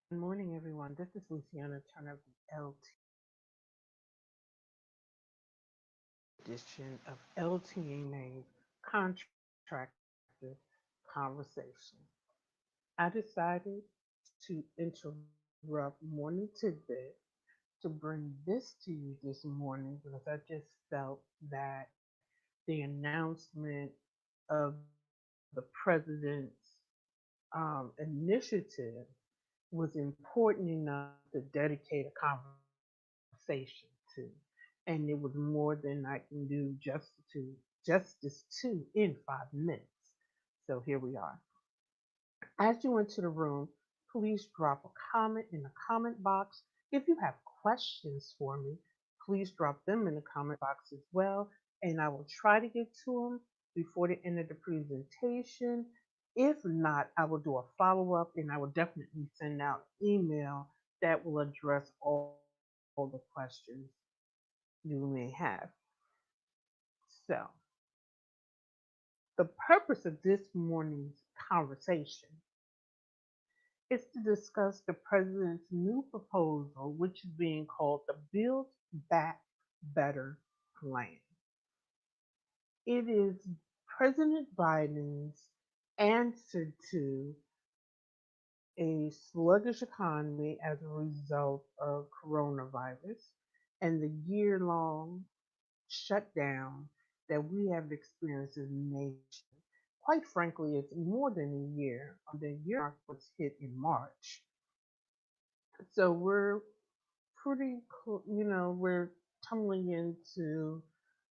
Good morning, everyone. This is Luciana Turner of the edition of LT&A Contractor Conversation. I decided to interrupt Morning Tidbit to bring this to you this morning because I just felt that the announcement of the president's initiative was important enough to dedicate a conversation to. And it was more than I can do justice to in 5 minutes. So here we are. As you enter the room, please drop a comment in the comment box. If you have questions for me, please drop them in the comment box as well, and I will try to get to them before the end of the presentation. If not, I will do a follow up and I will definitely send out an email that will address all the questions you may have. So, the purpose of this morning's conversation is to discuss the president's new proposal, which is being called the Build Back Better plan. It is President Biden's answer to a sluggish economy as a result of coronavirus and the year long shutdown that we have experienced as a nation. Quite frankly, it's more than a year. The year mark was hit in March. So we're we're tumbling into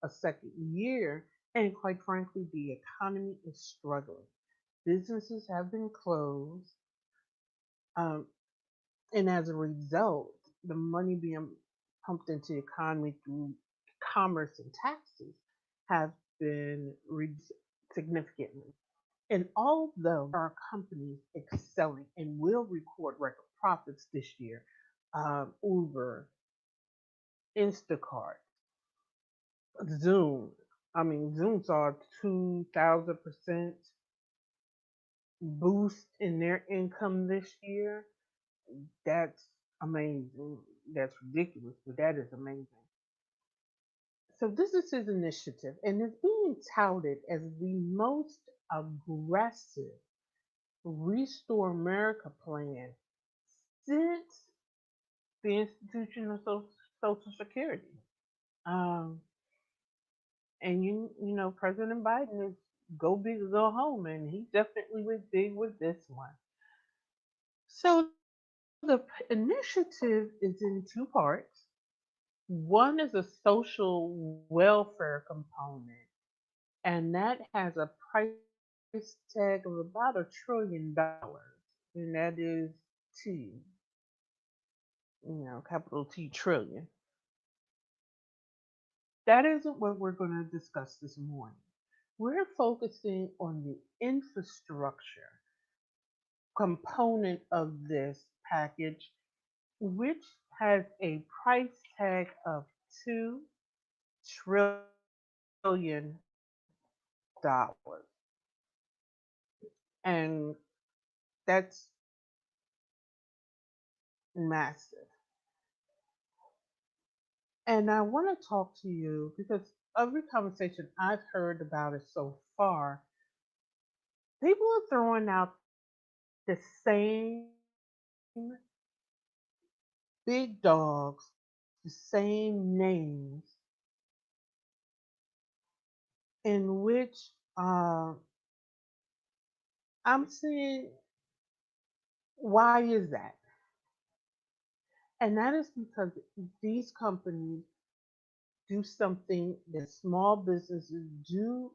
a second year, and quite frankly, the economy is struggling. Businesses have been closed, um, and as a result, the money being pumped into the economy through commerce and taxes have been reduced significantly. And although there are companies excelling and will record profits this year, Uber, Instacart, Zoom. I mean, Zoom saw a 2,000% boost in their income this year. That's amazing. That's ridiculous, but that is amazing. So this is his initiative, and it's being touted as the most aggressive Restore America plan since the institution of Social Security. Um, And President Biden is go big or go home, and he definitely went big with this one. So the initiative is in two parts. One is a social welfare component, and that has a price tag of about $1 trillion, and that is T, capital T trillion. That isn't what we're going to discuss this morning. We're focusing on the infrastructure component of this package, which has a price tag of $2 trillion. And that's massive. And I want to talk to you because every conversation I've heard about it so far, people are throwing out the same big dogs, the same names in which I'm saying, why is that? And that is because these companies do something that small businesses do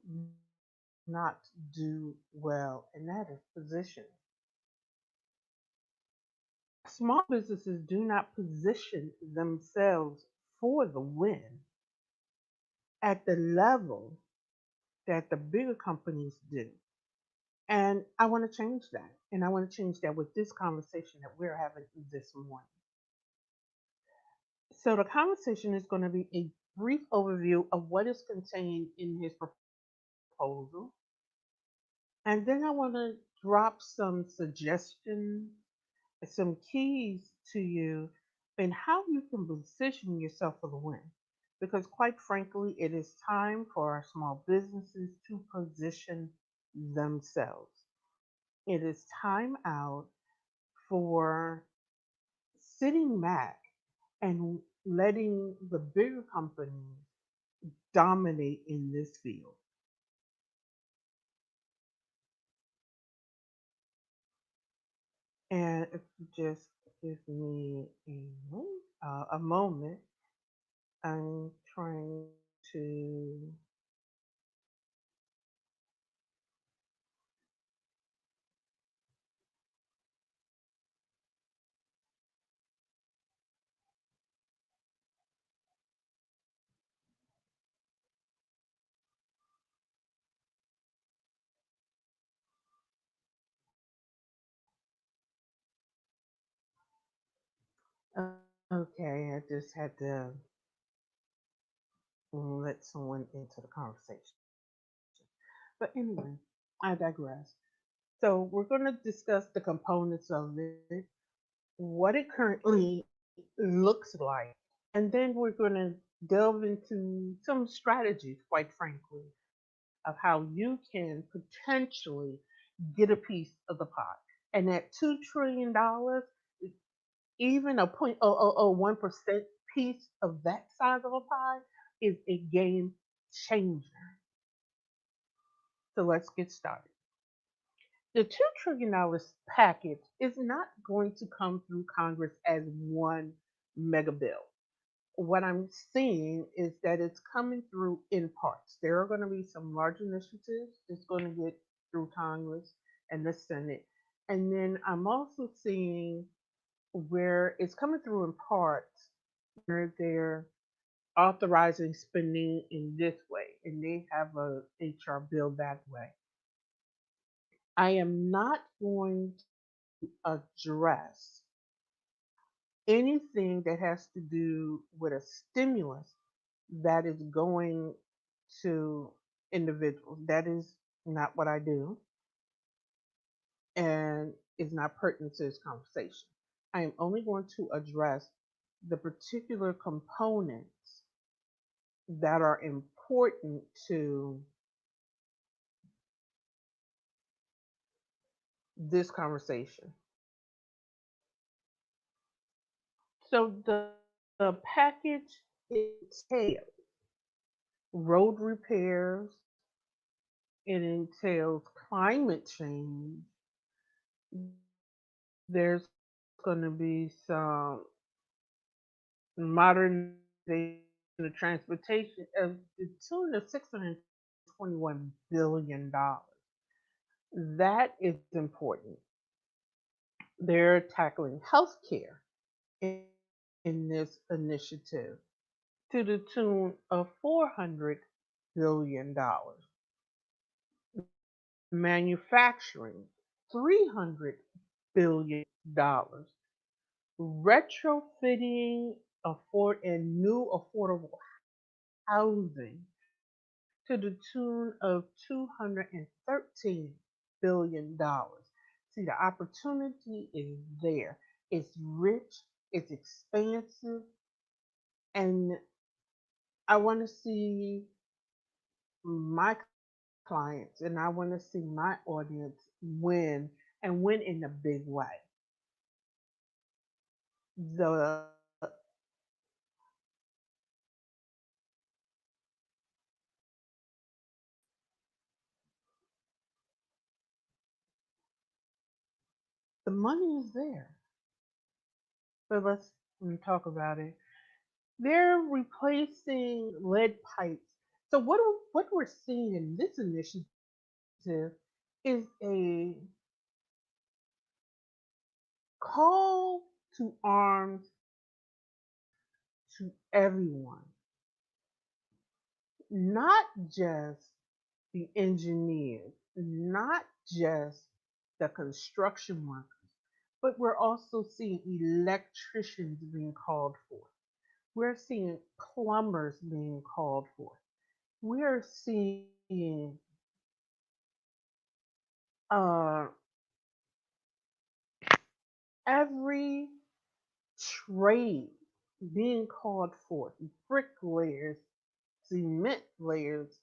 not do well, and that is position. Small businesses do not position themselves for the win at the level that the bigger companies do. And I want to change that. And I want to change that with this conversation that we're having this morning. So the conversation is going to be a brief overview of what is contained in his proposal. And then I want to drop some suggestions some keys to you and how you can position yourself for the win. Because quite frankly, it is time for our small businesses to position themselves. It is time out for sitting back and letting the bigger companies dominate in this field. And if you just give me a moment, I'm trying to. Okay, I just had to let someone into the conversation. But anyway, I digress. So we're going to discuss the components of it, what it currently looks like, and then we're going to delve into some strategies, quite frankly, of how you can potentially get a piece of the pie. And at $2 trillion, even a 0.0001% piece of that size of a pie is a game changer. So let's get started. The $2 trillion package is not going to come through Congress as one mega bill. What I'm seeing is that it's coming through in parts. There are going to be some large initiatives that's going to get through Congress and the Senate. And then I'm also seeing where it's coming through in parts where they're authorizing spending in this way and they have a HR bill that way. I am not going to address anything that has to do with a stimulus that is going to individuals. That is not what I do and is not pertinent to this conversation. I am only going to address the particular components that are important to this conversation. So the package entails road repairs, it entails climate change, there's going to be some modernization of transportation of the tune of $621 billion. That is important. They're tackling healthcare in this initiative to the tune of $400 billion. Manufacturing, $300 billion. Retrofitting and new affordable housing to the tune of $213 billion. See, the opportunity is there. It's rich, it's expansive, and I want to see my clients and I want to see my audience win and win in a big way. The the money is there. But let's talk about it. They're replacing lead pipes. So what we're seeing in this initiative is a call to arms to everyone, not just the engineers, not just the construction workers, but we're also seeing electricians being called for. We're seeing plumbers being called for. We're seeing uh, every trade being called forth, bricklayers, cement layers,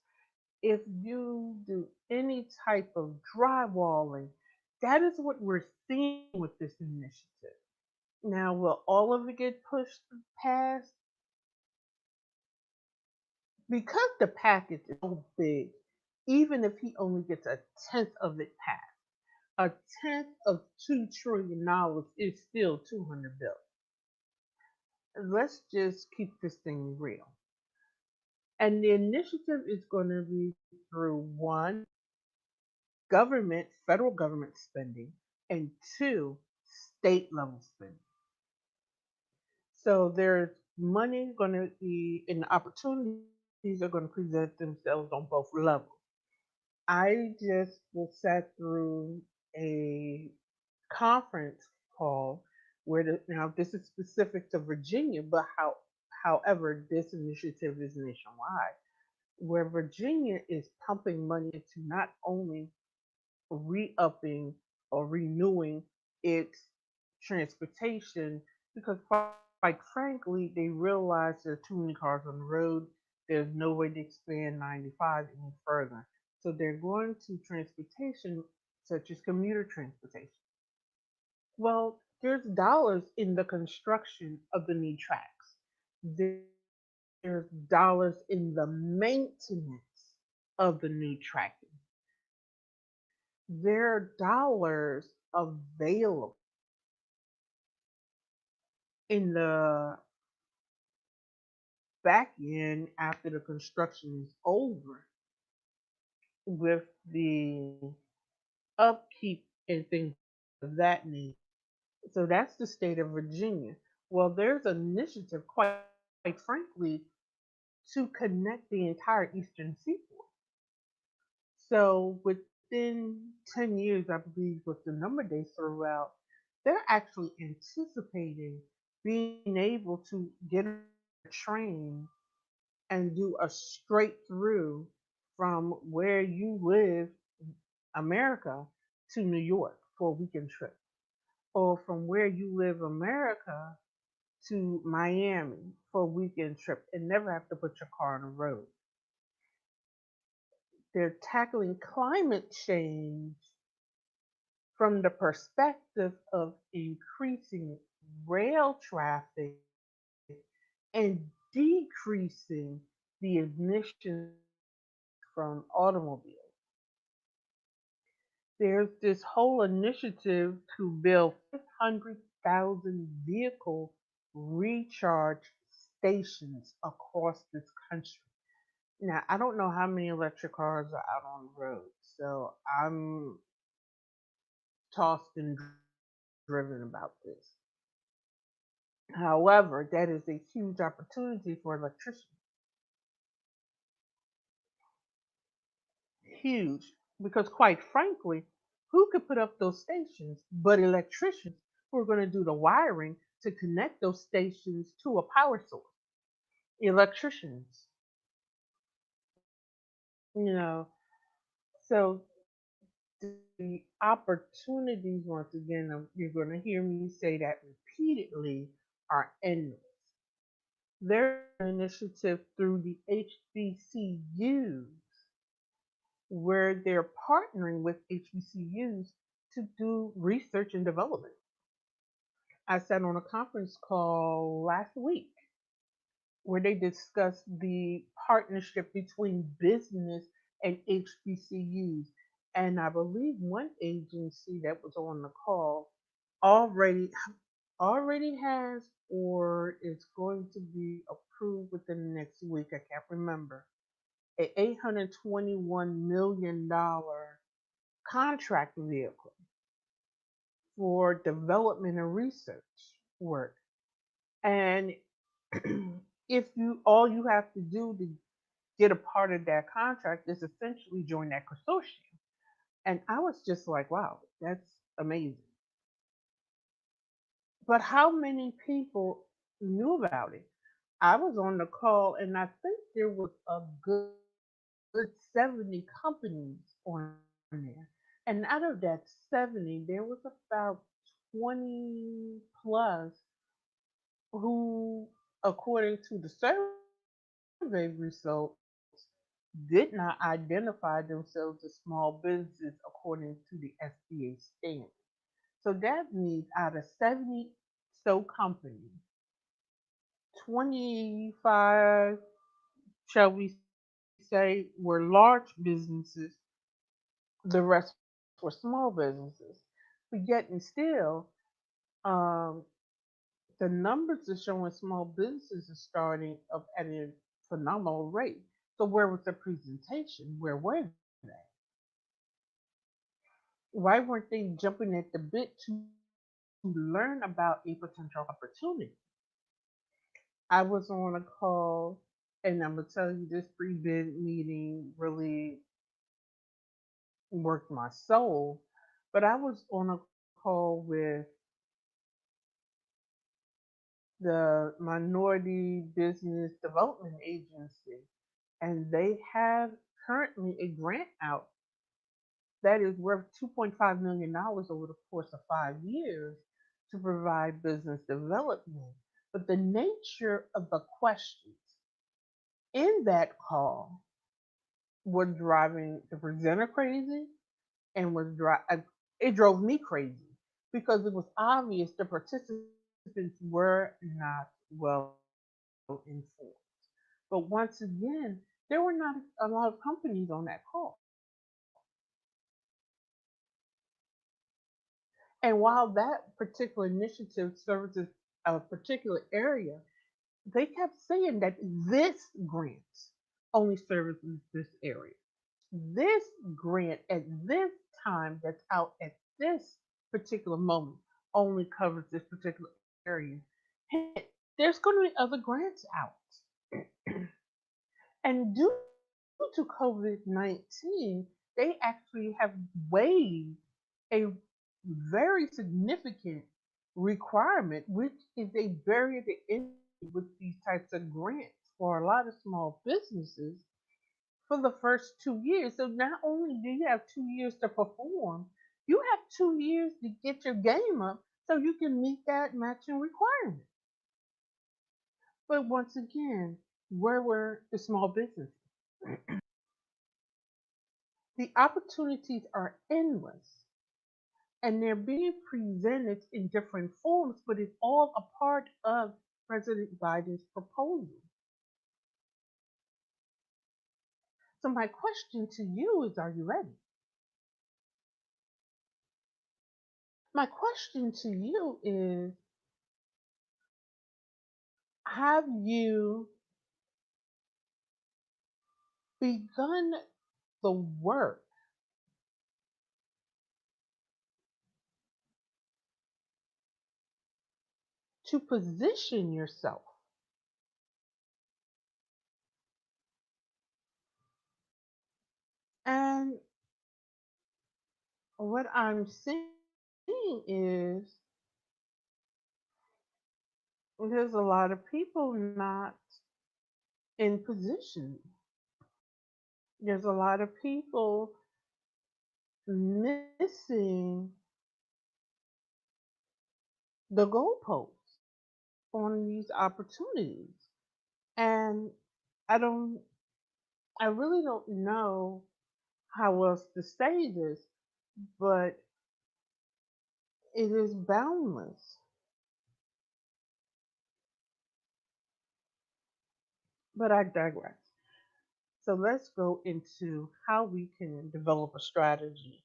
if you do any type of drywalling, that is what we're seeing with this initiative. Now, will all of it get pushed past? Because the package is so big, even if he only gets a tenth of it passed, a tenth of $2 trillion is still 200 billion. Let's just keep this thing real. And the initiative is going to be through one, government, federal government spending, and two, state level spending. So there's money going to be, and opportunities are going to present themselves on both levels. I just was sat through a conference call where now this is specific to Virginia, but however this initiative is nationwide, where Virginia is pumping money into not only re-upping or renewing its transportation because quite frankly they realize there are too many cars on the road. There's no way to expand 95 any further. So they're going to transportation such as commuter transportation. Well, there's dollars in the construction of the new tracks. There's dollars in the maintenance of the new tracking. There are dollars available in the back end after the construction is over with the upkeep and things of that nature. So that's the state of Virginia. Well, there's an initiative, quite frankly, to connect the entire eastern seaboard. So within 10 years, I believe, with the number they threw out, they're actually anticipating being able to get a train and do a straight through from where you live, America, to New York for a weekend trip, or from where you live, America, to Miami for a weekend trip and never have to put your car on the road. They're tackling climate change from the perspective of increasing rail traffic and decreasing the emissions from automobiles. There's this whole initiative to build 500,000 vehicle recharge stations across this country. Now, I don't know how many electric cars are out on the road, so I'm tossed and driven about this. However, that is a huge opportunity for electricians. Huge. Because, quite frankly, who could put up those stations but electricians who are going to do the wiring to connect those stations to a power source? Electricians. You know, so the opportunities, once again, you're going to hear me say that repeatedly, are endless. There's an initiative through the HBCUs where they're partnering with HBCUs to do research and development. I sat on a conference call last week where they discussed the partnership between business and HBCUs. And I believe one agency that was on the call already has or is going to be approved within the next week. I can't remember. A $821 million contract vehicle for development and research work. And if you all you have to do to get a part of that contract is essentially join that consortium. And I was just like, wow, that's amazing. But how many people knew about it? I was on the call and I think there was a good 70 companies on there. And out of that 70, there was about 20 plus who, according to the survey results, did not identify themselves as small businesses according to the SBA standard. So that means out of 70 so companies, 25, shall we say, were large businesses, the rest were small businesses. But yet and still, um, the numbers are showing small businesses are starting up at a phenomenal rate. So where was the presentation? Where were they? Why weren't they jumping at the bit to learn about a potential opportunity? I was on a call, and I'm gonna tell you this pre-bid meeting really worked my soul. But I was on a call with the Minority Business Development Agency, and they have currently a grant out that is worth $2.5 million over the course of 5 years to provide business development. But the nature of the questions in that call was driving the presenter crazy and it drove me crazy because it was obvious the participants were not well informed. But once again, there were not a lot of companies on that call. And while that particular initiative services a particular area, they kept saying that this grant only services this area. This grant at this time that's out at this particular moment only covers this particular area. Hey, there's going to be other grants out. And due to COVID 19, they actually have waived a very significant requirement, which is a barrier to entry with these types of grants for a lot of small businesses for the first 2 years. So not only do you have 2 years to perform, you have 2 years to get your game up so you can meet that matching requirement. But once again, where were the small businesses? The opportunities are endless and they're being presented in different forms, but it's all a part of President Biden's proposal. So, my question to you is, are you ready? My question to you is, have you begun the work to position yourself? And what I'm seeing is there's a lot of people not in position. There's a lot of people missing the goalposts on these opportunities. And I don't, I really don't know how else to say this, but it is boundless. But I digress. So let's go into how we can develop a strategy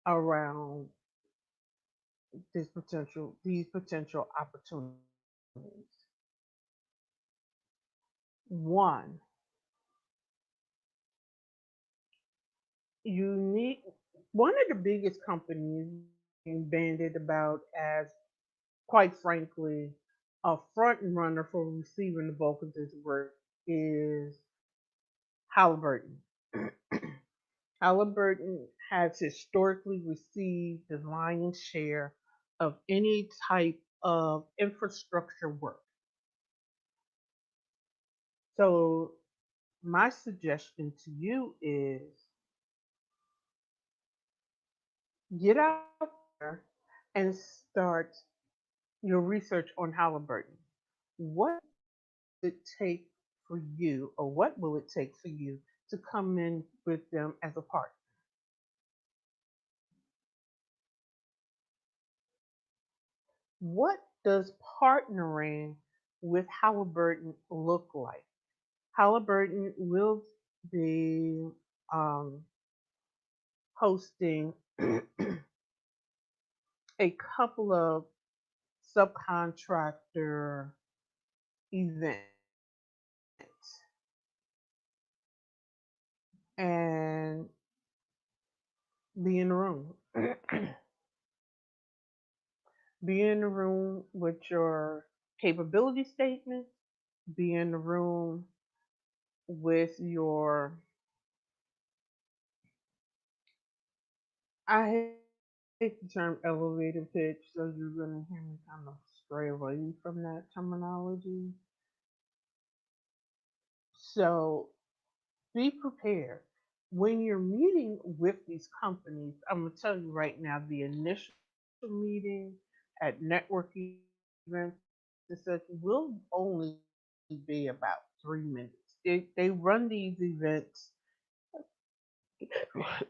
around these potential opportunities. One, you need one of the biggest companies being banded about as, quite frankly, a front runner for receiving the bulk of this work is Halliburton. Halliburton has historically received the lion's share of any type of infrastructure work. So, my suggestion to you is get out there, and start your research on Halliburton. What would it take for you, or what will it take for you to come in with them as a partner? What does partnering with Halliburton look like? Halliburton will be um, hosting a couple of subcontractor events and be in the room. Be in the room with your capability statement, be in the room with your, I hate the term elevator pitch, so you're going to hear me kind of stray away from that terminology. So be prepared. When you're meeting with these companies, I'm going to tell you right now the initial meeting at networking events and such will only be about 3 minutes. They run these events,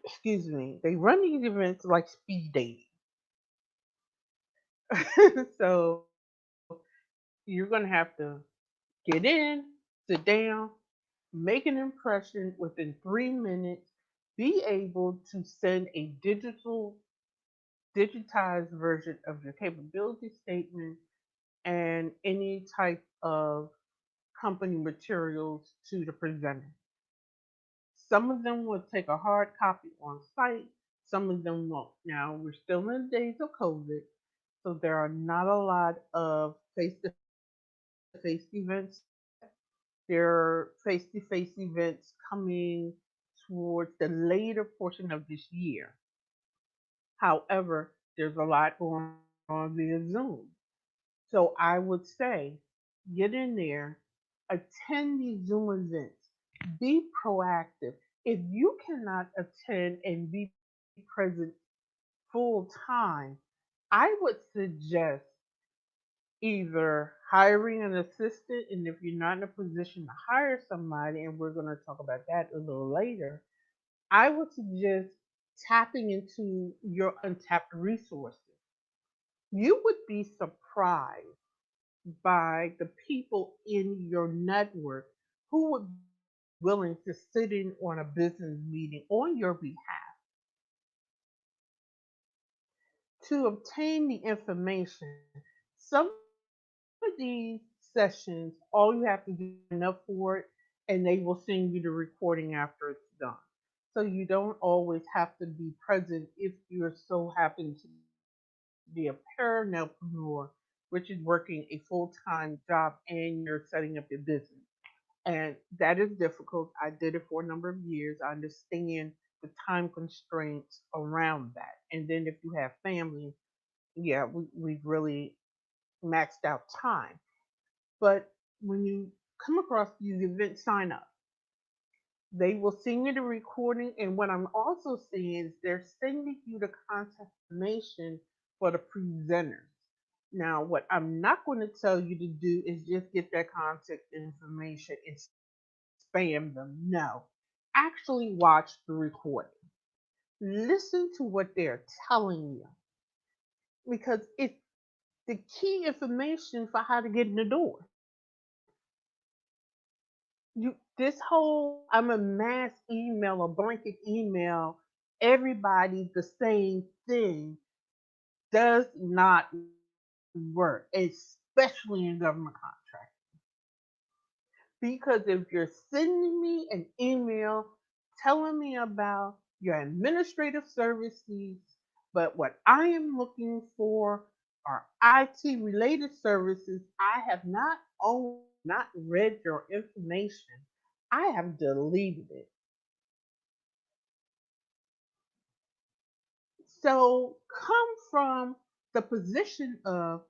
excuse me, they run these events like speed dating. So you're going to have to get in, sit down, make an impression within 3 minutes, be able to send a digitized version of your capability statement and any type of company materials to the presenter. Some of them will take a hard copy on site, some of them won't. Now, we're still in the days of COVID, so there are not a lot of face to face events yet. There are face to face events coming towards the later portion of this year. However, there's a lot going on via Zoom. So I would say get in there, attend these Zoom events, be proactive. If you cannot attend and be present full time, I would suggest either hiring an assistant, and if you're not in a position to hire somebody, and we're going to talk about that a little later, I would suggest tapping into your untapped resources. You would be surprised by the people in your network who would be willing to sit in on a business meeting on your behalf to obtain the information. Some of these sessions, all you have to do is sign up for it, and they will send you the recording after it's done. So you don't always have to be present if you're so happen to be a paranelpreneur, which is working a full-time job and you're setting up your business. And that is difficult. I did it for a number of years. I understand the time constraints around that. And then if you have family, yeah, we've really maxed out time. But when you come across these events, sign up. They will send you the recording. And what I'm also seeing is they're sending you the contact information for the presenters. Now, what I'm not going to tell you to do is just get that contact information and spam them. No, actually watch the recording. Listen to what they're telling you because it's the key information for how to get in the door. This whole I'm a mass email or blanket email everybody the same thing does not work, especially in government contracts. Because if you're sending me an email telling me about your administrative services, but what I am looking for are IT related services, I have not only not read your information, I have deleted it. So come from the position of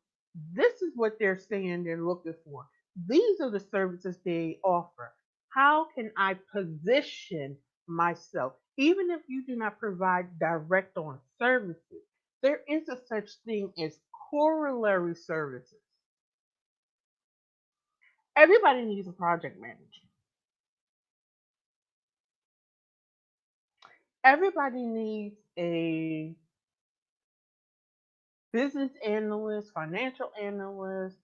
this is what they're saying they're looking for. These are the services they offer. How can I position myself? Even if you do not provide direct on services, there is a such thing as corollary services. Everybody needs a project manager. Everybody needs a business analyst, financial analyst,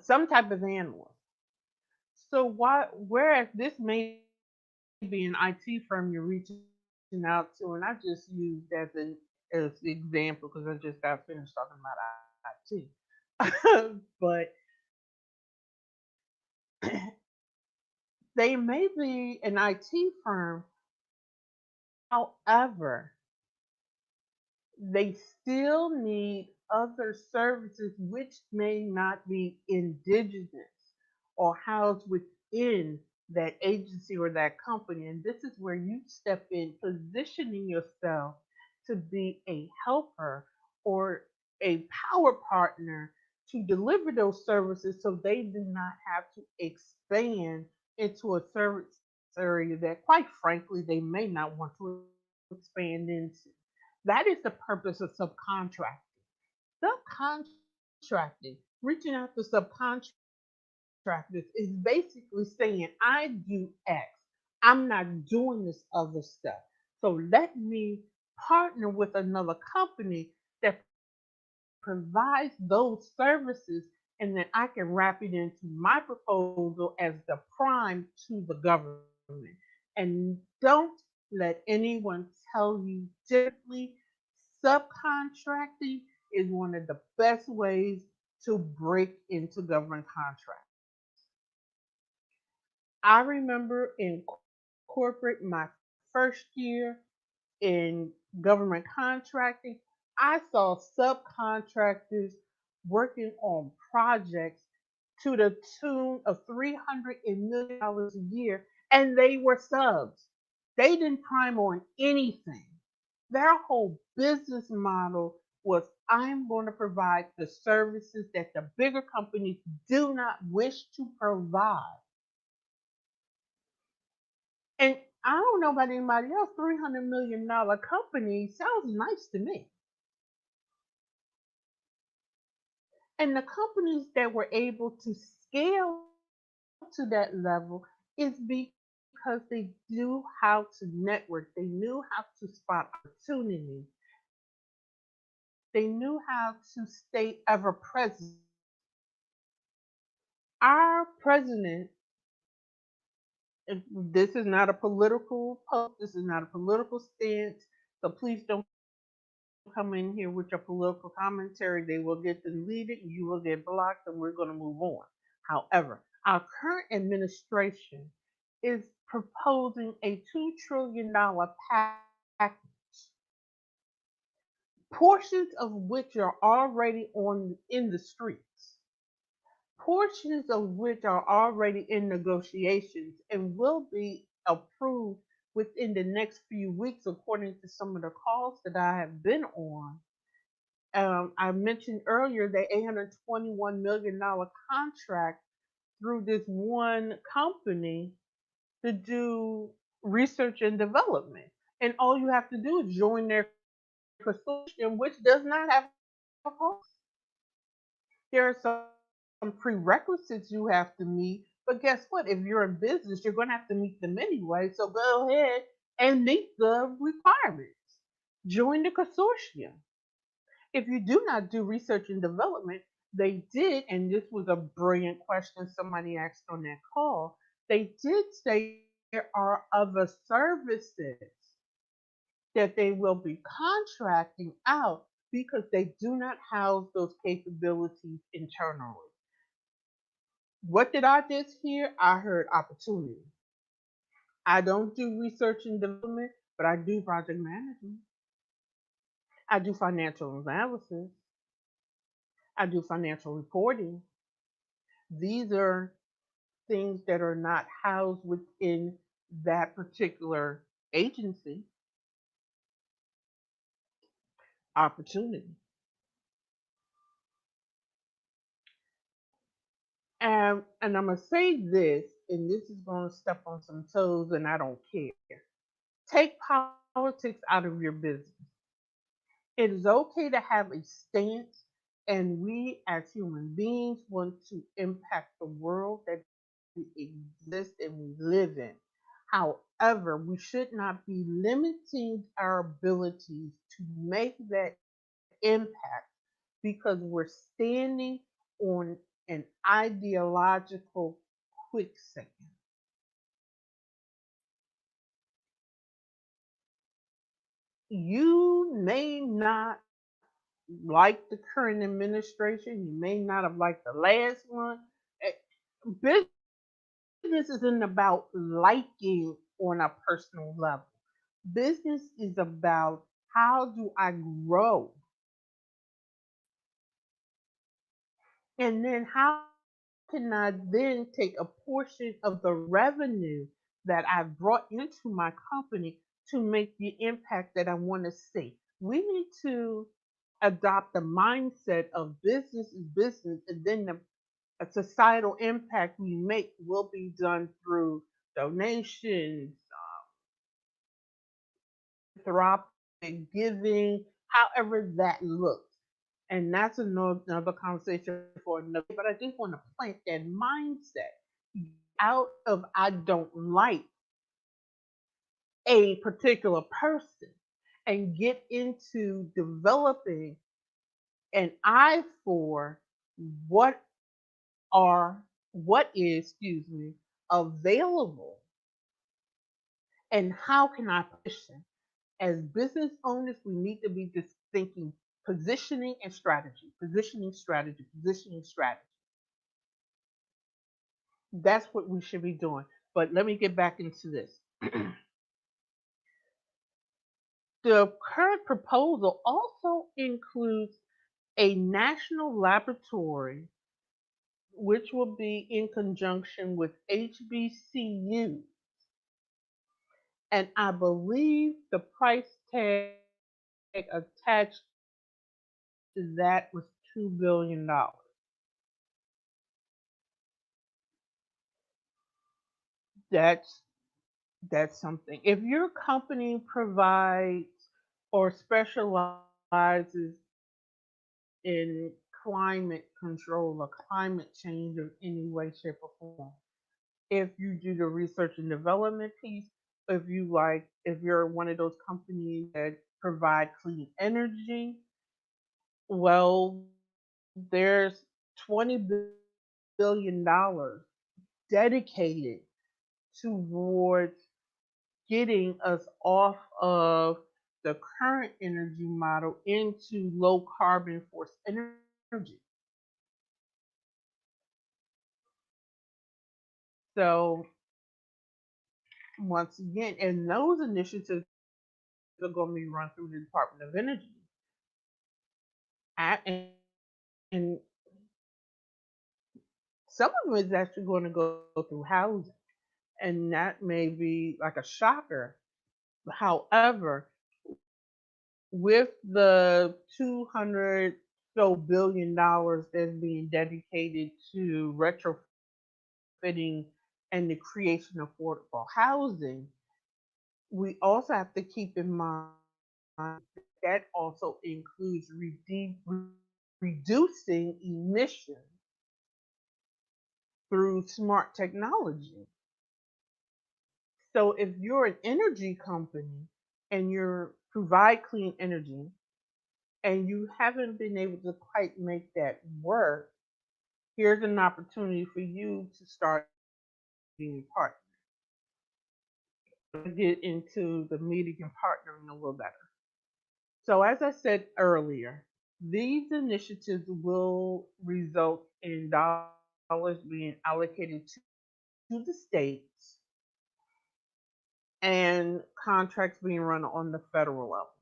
some type of analyst. So why, whereas this may be an IT firm you're reaching out to, and I just used as the example because I just got finished talking about IT. But they may be an IT firm, however, they still need other services which may not be indigenous or housed within that agency or that company. And this is where you step in, positioning yourself to be a helper or a power partner to deliver those services so they do not have to expand into a service area that, quite frankly, they may not want to expand into. That is the purpose of subcontracting. Subcontracting, reaching out to subcontractors is basically saying, I do X. I'm not doing this other stuff. So let me partner with another company that provides those services, and then I can wrap it into my proposal as the prime to the government. And don't let anyone tell you differently. Subcontracting is one of the best ways to break into government contracts. I remember in corporate, my first year in government contracting, I saw subcontractors working on projects to the tune of $300 million a year, and they were subs. They didn't prime on anything. Their whole business model was, I'm going to provide the services that the bigger companies do not wish to provide. And I don't know about anybody else, $300 million company sounds nice to me. And the companies that were able to scale to that level is because they knew how to network, they knew how to spot opportunities, they knew how to stay ever present. Our president, this is not a political post, this is not a political stance, so please don't come in here with your political commentary. They will get deleted, you will get blocked, and we're going to move on. However, our current administration is proposing a $2 trillion package, portions of which are already on in the streets, portions of which are already in negotiations and will be approved within the next few weeks, according to some of the calls that I have been on. I mentioned earlier the $821 million contract through this one company to do research and development. And all you have to do is join their consortium, which does not have a cost. There are some prerequisites you have to meet, but guess what? If you're in business, you're going to have to meet them anyway. So go ahead and meet the requirements. Join the consortium. If you do not do research and development, they did, and this was a brilliant question somebody asked on that call. They did say there are other services that they will be contracting out because they do not house those capabilities internally. What did I just hear? I heard opportunity. I don't do research and development, but I do project management. I do financial analysis. I do financial reporting. These are things that are not housed within that particular agency. Opportunity. And I'm going to say this, and this is going to step on some toes, and I don't care. Take politics out of your business. It is okay to have a stance, and we as human beings want to impact the world that we exist and we live in. However, we should not be limiting our abilities to make that impact because we're standing on an ideological quicksand. You may not like the current administration, you may not have liked the last one. Eh, Business isn't about liking on a personal level. Business is about how do I grow? And then how can I then take a portion of the revenue that I've brought into my company to make the impact that I want to see? We need to adopt the mindset of business is business, and then the societal impact we make will be done through donations, philanthropic giving, however that looks. And that's another conversation for another. But I just want to plant that mindset out of I don't like a particular person and get into developing an eye for what what is, excuse me, available and how can I position. As business owners, we need to be just thinking positioning and strategy, positioning strategy, positioning strategy. That's what we should be doing. But let me get back into this. The current proposal also includes a national laboratory, which will be in conjunction with HBCU. And I believe the price tag attached to that was $2 billion. That's that's something. If your company provides or specializes in climate control or climate change of any way, shape, or form, if you do the research and development piece, if you're one of those companies that provide clean energy, well, there's $20 billion dedicated towards getting us off of the current energy model into low carbon force energy. So once again, and those initiatives are going to be run through the Department of Energy, and some of them is actually going to go through housing, and that may be like a shocker. However, with the 200 so $1 billion that's being dedicated to retrofitting and the creation of affordable housing, we also have to keep in mind that also includes reducing emissions through smart technology. So if you're an energy company and you provide clean energy and you haven't been able to quite make that work, here's an opportunity for you to start being partners. Get into the meeting and partnering a little better. So, as I said earlier, these initiatives will result in dollars being allocated to the states and contracts being run on the federal level.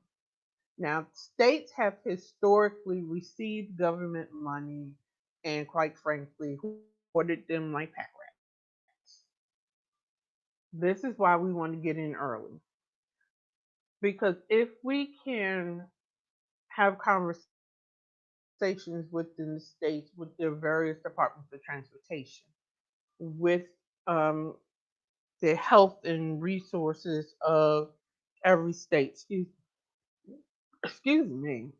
Now, states have historically received government money and, quite frankly, hoarded them like pack rats. This is why we want to get in early. Because if we can have conversations within the states with their various departments of transportation, with um, the health and resources of every state, excuse me, excuse me,